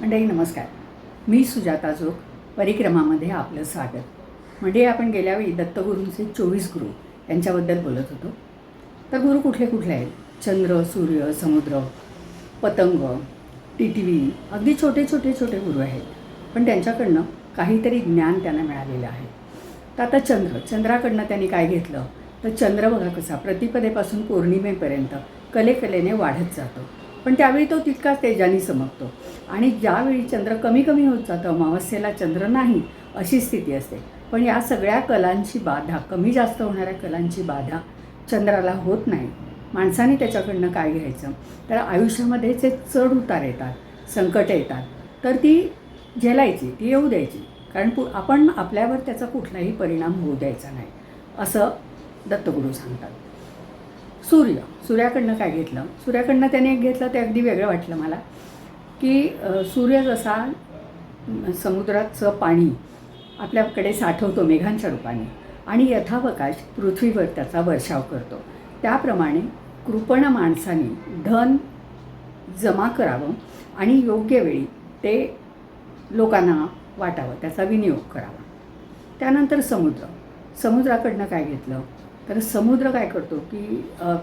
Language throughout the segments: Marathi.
मंडळी नमस्कार. मी सुजाता जोग. परिक्रमामध्ये आपलं स्वागत. म्हणजे आपण गेल्या वेळी दत्तगुरूंचे 24 गुरु यांच्याबद्दल बोलत होतो. तर गुरु कुठले कुठले आहेत? चंद्र, सूर्य, समुद्र, पतंग, टिटवी, अगदी छोटे छोटे छोटे गुरु आहेत. पण त्यांच्याकडनं काहीतरी ज्ञान त्यांना मिळालेलं आहे. तर आता चंद्राकडनं त्यांनी काय घेतलं? तर चंद्र बघा कसा प्रतिपदेपासून पौर्णिमेपर्यंत कलेने वाढत जातो. पण त्यावेळी तो तितकाच तेजाने चमकतो आणि ज्यावेळी चंद्र कमी कमी होत जातं, अमावस्येला चंद्र नाही अशी स्थिती असते. पण या सगळ्या कलांची बाधा, कमी जास्त होणाऱ्या कलांची बाधा चंद्राला होत नाही. माणसाने त्याच्याकडनं काय घ्यायचं? तर आयुष्यामध्ये जे चढ उतार येतात, संकट येतात, तर ती झेलायची, ती येऊ द्यायची. कारण आपण आपल्यावर त्याचा कुठलाही परिणाम होऊ द्यायचा नाही असं दत्तगुरू सांगतात. सूर्याकडनं काय घेतलं? सूर्याकडनं त्याने एक घेतलं ते अगदी वेगळं वाटलं मला, की सूर्य जसा समुद्राचं पाणी आपल्याकडे साठवतो मेघांच्या रूपाने आणि यथावकाश पृथ्वीवर त्याचा वर्षाव करतो, त्याप्रमाणे कृपण माणसाने धन जमा करावं आणि योग्य वेळी ते लोकांना वाटावं, त्याचा विनियोग करावा. त्यानंतर समुद्राकडनं काय घेतलं? तर समुद्र काय करतो की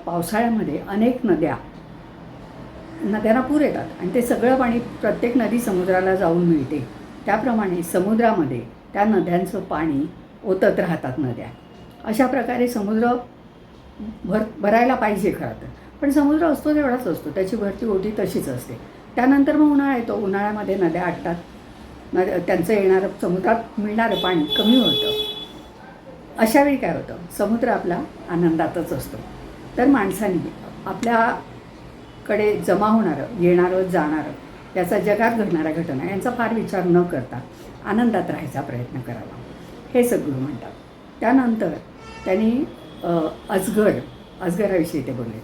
पावसाळ्यामध्ये अनेक नद्यांना पूर येतात आणि ते सगळं पाणी प्रत्येक नदी समुद्राला जाऊन मिळते. त्याप्रमाणे समुद्रामध्ये त्या नद्यांचं पाणी ओतत राहतात नद्या. अशा प्रकारे समुद्र भरायला पाहिजे खरं तर, पण समुद्र असतो तेवढाच असतो, त्याची भरती ओढी तशीच असते. त्यानंतर मग उन्हाळा येतो, उन्हाळ्यामध्ये नद्या आटतात, त्यांचं येणारं समुद्रात मिळणारं पाणी कमी होतं. अशावेळी काय होतं? समुद्र आपला आनंदातच असतो. तर माणसाने आपल्याकडे जमा होणारं, येणारं, जाणारं, याचा जगात घडणाऱ्या घटना यांचा फार विचार न करता आनंदात राहायचा प्रयत्न करावा, हे सद्गुरू म्हणतात. त्यानंतर त्यांनी अजगराविषयी ते बोलले.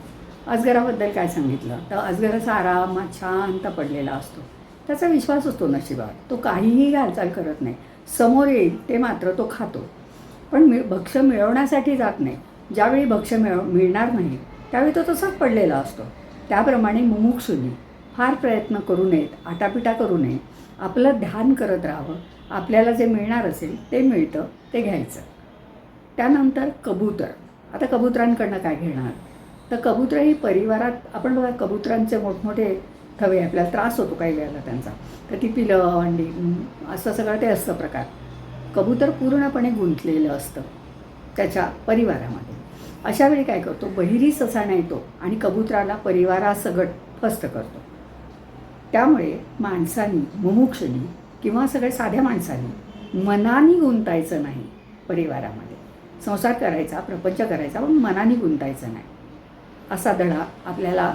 अजगराबद्दल काय सांगितलं? तर अजगर आरामात शांत पडलेला असतो, त्याचा विश्वास असतो नशिबावर, तो काहीही हालचाल करत नाही. समोर येईल ते मात्र तो खातो, पण भक्ष्य मिळवण्यासाठी जात नाही. ज्यावेळी भक्ष्य मिळणार नाही त्यावेळी तो तसाच पडलेला असतो. त्याप्रमाणे मुमुक्षुनी फार प्रयत्न करू नयेत, आटापिटा करू नये, आपलं ध्यान करत राहावं. आपल्याला जे मिळणार असेल ते मिळतं, ते घ्यायचं. त्यानंतर कबूतर. आता कबुतरांकडनं काय घेणार? तर कबूतर ही परिवारात, आपण बघा कबुतरांचे मोठमोठे थवे, आपल्याला त्रास होतो काही वेळेला त्यांचा, तर ती पिलं, अंडी, असं सगळं ते असतं प्रकार. कबूतर पूर्णपणे गुंतलेलं असतं त्याच्या परिवारामध्ये. अशा वेळी काय करतो? बहिरी ससाणा येतो आणि कबुतराला परिवारासकट फस्त करतो. त्यामुळे माणसानी, मुमुक्षुनी किंवा सगळ्या साध्या माणसांनी मनाने गुंतायचं नाही परिवारामध्ये. संसार करायचा, प्रपंच करायचा, पण मनाने गुंतायचं नाही, असा धडा आपल्याला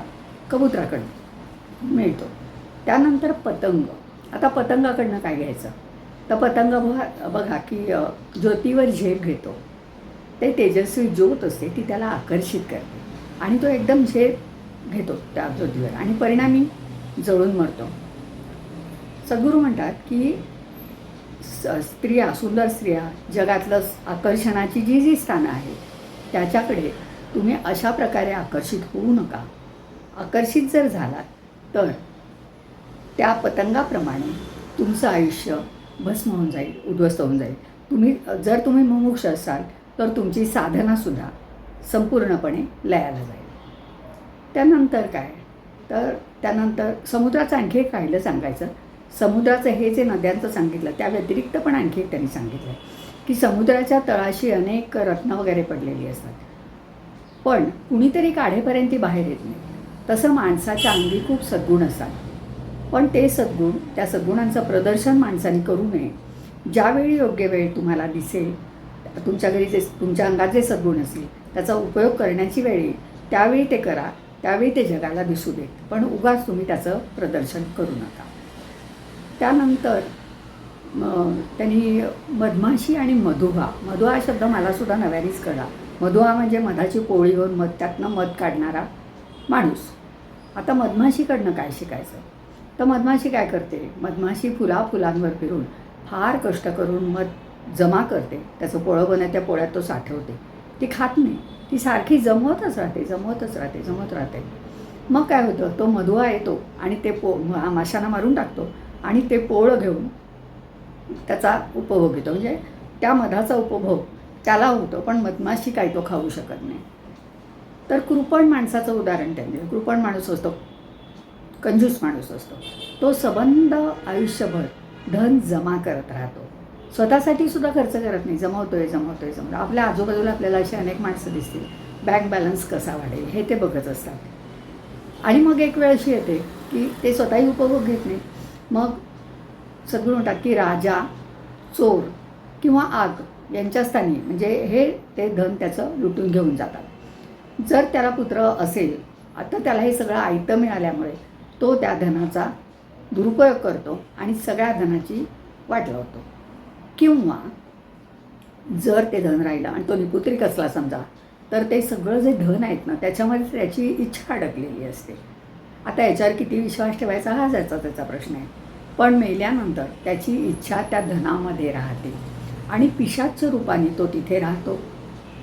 कबुतराकडनं मिळतो. त्यानंतर पतंग. आता पतंगाकडनं काय घ्यायचं? तर पतंग बघा की ज्योतीवर झेप घेतो, ते तेजस्वी ज्योत असते ती त्याला आकर्षित करते आणि तो एकदम झेप घेतो त्या ज्योतीवर आणि परिणामी जळून मरतो. सद्गुरू म्हणतात की सुंदर स्त्रिया, जगातलं आकर्षणाची जी जी स्थानं आहेत त्याच्याकडे तुम्ही अशा प्रकारे आकर्षित होऊ नका. आकर्षित जर झालात तर त्या पतंगाप्रमाणे तुमचं आयुष्य भस्म होऊन जाईल, उद्ध्वस्त होऊन जाईल. जर तुम्ही मुमुक्ष असाल तर तुमची साधनासुद्धा संपूर्णपणे लयाला जाईल. त्यानंतर काय? तर त्यानंतर समुद्राचं आणखी एक राहिलं सांगायचं. समुद्राचं हे जे नद्यांचं सांगितलं त्या व्यतिरिक्त पण आणखी एक त्यांनी सांगितलं की समुद्राच्या तळाशी अनेक रत्न वगैरे पडलेली असतात, पण कुणीतरी काढेपर्यंत ती बाहेर येत नाही. तसं माणसाच्या अंगी खूप सद्गुण असतात, पण ते सद्गुण, त्या सद्गुणांचं प्रदर्शन माणसाने करू नये. ज्यावेळी योग्य वेळ तुम्हाला दिसेल, तुमच्या घरी जे तुमच्या अंगात जे सद्गुण असतील त्याचा उपयोग करण्याची वेळ येईल, त्यावेळी ते करा, त्यावेळी ते जगाला दिसू देत, पण उगाच तुम्ही त्याचं प्रदर्शन करू नका. त्यानंतर त्यांनी मधमाशी आणि मधुहा हा शब्द मलासुद्धा नव्यानेच कळला. मधुहा म्हणजे मधाची पोळी घेऊन त्यातनं मध काढणारा माणूस. आता मधमाशीकडनं काय शिकायचं? तर मधमाशी काय करते? मधमाशी फुलांवर फिरून फार कष्ट करून मध जमा करते, त्याचं पोळं बनत, त्या पोळ्यात तो साठवते. ती खात नाही, ती सारखी जमवतच राहते. मग काय होतं? तो मधुआ येतो आणि ते माशांना मारून टाकतो आणि ते पोळं घेऊन त्याचा उपभोग घेतो. म्हणजे त्या मधाचा उपभोग त्याला होतो, पण मधमाशी काही तो खाऊ शकत नाही. तर कृपण माणसाचं उदाहरण त्यांनी दिलं. कृपण माणूस असतो, कंजूस माणूस असतो, तो सबंध आयुष्यभर धन जमा करत राहतो, स्वतःसाठी सुद्धा खर्च करत नाही, जमवतोय. आपल्या आजूबाजूला आपल्याला अशी अनेक माणसं दिसतील, बँक बॅलन्स कसा वाढेल हे ते बघत असतात. आणि मग एक वेळ अशी येते की ते स्वतःही उपभोग घेत नाही. मग सद्गुरू म्हणतात की राजा, चोर किंवा आग यांच्या स्थानी म्हणजे हे ते धन त्याचं लुटून घेऊन जातात. जर त्याला पुत्र असेल, आता त्याला हे सगळं आयतं मिळाल्यामुळे तो त्या धनाचा दुरुपयोग करतो आणि सगळ्या धनाची वाट लावतो. किंवा जर ते धन राहिलं आणि तो निपुत्रिक असला समजा, तर ते सगळं जे धन आहेत ना त्याच्यामध्ये त्याची इच्छा अडकलेली असते. आता याच्यावर किती विश्वास ठेवायचा हा त्याचा प्रश्न आहे. पण मेल्यानंतर त्याची इच्छा त्या धनामध्ये राहते आणि पिशाच रूपाने तो तिथे राहतो,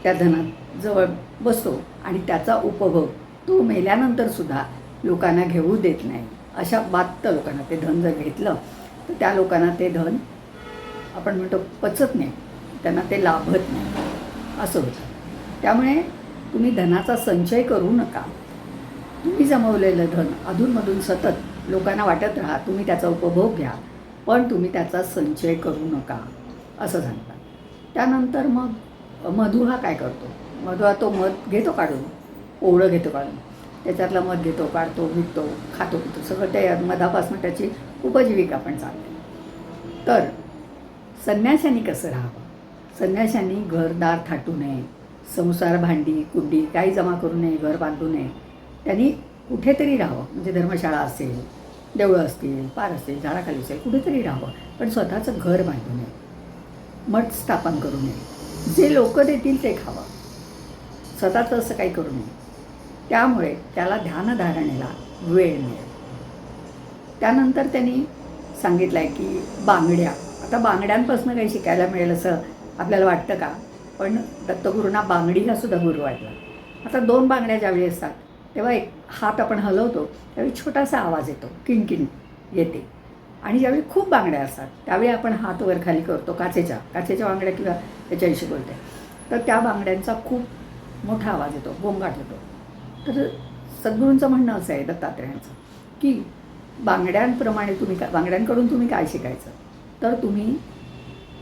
त्या धनात जवळ बसतो आणि त्याचा उपभोग तो मेल्यानंतरसुद्धा लोकांना घेऊ देत नाही. अशा बात लोकांना ते धन जर घेतलं तर त्या लोकांना ते धन आपण म्हणतो पचत नाही, त्यांना ते लाभत नाही, असं होतं. त्यामुळे तुम्ही धनाचा संचय करू नका. तुम्ही जमवलेलं धन अधूनमधून सतत लोकांना वाटत राहा, तुम्ही त्याचा उपभोग घ्या, पण तुम्ही त्याचा संचय करू नका असं सांगतात. त्यानंतर मग मधू हा काय करतो, मधू हा तो मध घेतो काढून, ओवळं घेतो काढून, त्याच्यातला मध घेतो, काढतो, विकतो, खातो पितो, सगळं त्या मधापासून त्याची उपजीविका पण चालते. तर संन्याशांनी कसं राहावं, संन्याशांनी घरदार थाटू नये, संसार भांडी कुंडी काही जमा करू नये, घर बांधू नये. त्यांनी कुठेतरी राहावं, म्हणजे धर्मशाळा असेल, देवळं असतील, पार असेल, झाडाखाली असेल, कुठेतरी राहावं, पण स्वतःचं घर बांधू नये, मठ स्थापन करू नये, जे लोक देतील ते खावं, स्वतःचं असं काही करू नये. त्यामुळे त्याला ध्यानधारणेला वेळ मिळेल. त्यानंतर त्यांनी सांगितलं आहे की बांगड्या, आता बांगड्यांपासून काही शिकायला मिळेल असं आपल्याला वाटतं का, पण दत्तगुरूंना बांगडी हा सुद्धा गुरु वाटला. आता 2 बांगड्या ज्यावेळी असतात तेव्हा एक हात आपण हलवतो त्यावेळी छोटासा आवाज येतो, किणकिण येते. आणि ज्यावेळी खूप बांगड्या असतात त्यावेळी आपण हात वर खाली करतो, काचेच्या बांगड्या किंवा त्याच्याविषयी बोलते, तर त्या बांगड्यांचा खूप मोठा आवाज येतो, गोंगाट होतो. तर सद्गुरूंचं म्हणणं असं आहे दत्तात्रेयांचं की बांगड्यांप्रमाणे बांगड्यांकडून तुम्ही काय शिकायचं, तर तुम्ही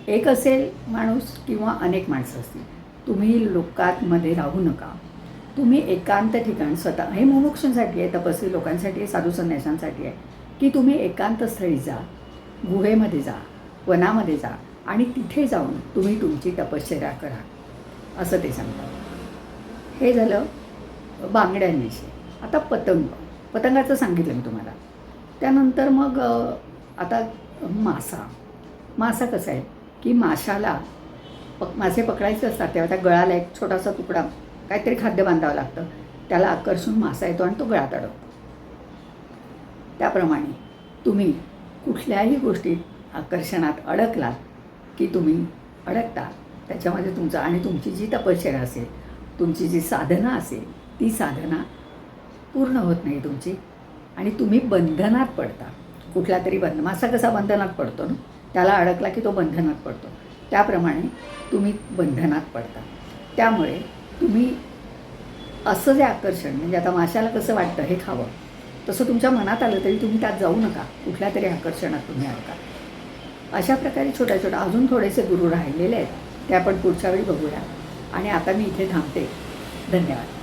एक असेल माणूस किंवा अनेक माणसं असतील, तुम्ही लोकांमध्ये राहू नका. तुम्ही एकांत ठिकाण स्वतः, हे मुमुक्षांसाठी आहे, तपस्वी लोकांसाठी आहे, साधू संन्याशांसाठी आहे, की तुम्ही एकांत स्थळी जा, गुहेमध्ये जा, वनामध्ये जा आणि तिथे जाऊन तुम्ही तुमची तपश्चर्या करा, असं ते सांगतात. हे झालं बांगड्यांविषयी. आता पतंगाचं सांगितलं मी तुम्हाला. त्यानंतर मग आता मासा कसा आहे की माशाला मासे पकडायचे असतात तेव्हा त्या गळाला एक छोटासा तुकडा काहीतरी खाद्य बांधावं लागतं, त्याला आकर्षून मासा येतो आणि तो गळात अडकतो. त्याप्रमाणे तुम्ही कुठल्याही गोष्टीत आकर्षणात अडकलात की तुम्ही अडकता त्याच्यामध्ये तुमचं, आणि तुमची जी तपश्चर्या असेल, तुमची जी साधना असेल, ती साधना पूर्ण होत नाही तुमची आणि तुम्ही बंधनात पडता. कुठला तरी मासा कसा बंधनात पडतो ना, त्याला अडकला की तो बंधनात पडतो, त्याप्रमाणे तुम्ही बंधनात पडता. त्यामुळे तुम्ही असं जे आकर्षण, म्हणजे आता माशाला कसं वाटतं हे खावं, तसं तुमच्या मनात आलं तरी तुम्ही त्यात जाऊ नका, कुठल्या तरी आकर्षणात तुम्ही अडका. अशा प्रकारे छोट्या अजून थोडेसे गुरु राहिलेले आहेत, ते आपण पुढच्या वेळी बघूया. आणि आता मी इथे थांबते. धन्यवाद.